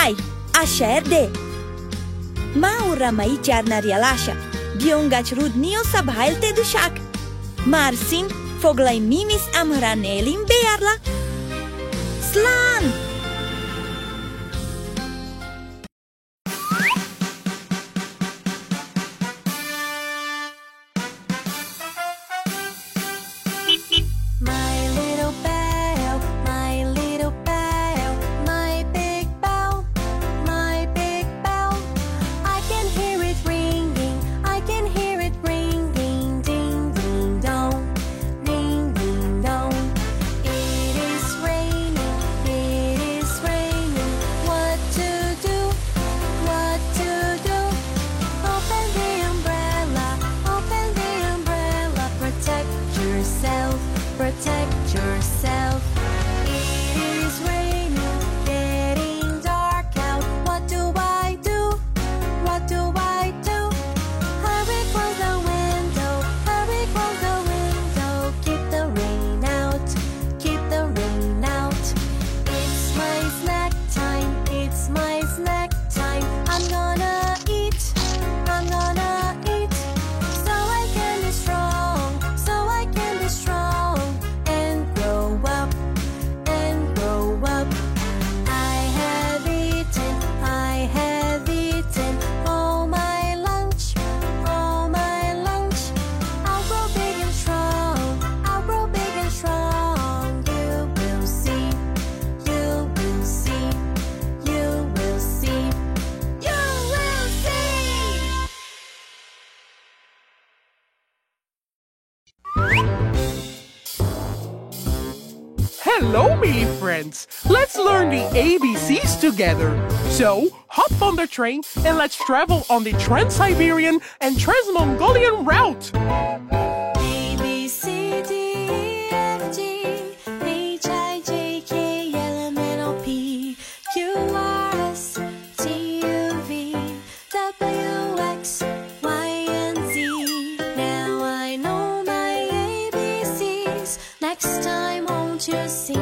Hai, asherde. Ma Urraim jarna Rialacha, biongach rudnio sa Fáilte dushak. Marsin, Foghlaim mimis Amhráin bearla. Slán! Hello, me friends! Let's learn the ABCs together. So, hop on the train and let's travel on the Trans-Siberian and Trans-Mongolian route. A, B, C, D, E, F, G, H, I, J, K, L, M, N, O, P, Q, R, S, T, U, V, W, X, Y, and Z. Now I know my ABCs. Next time, won't you sing?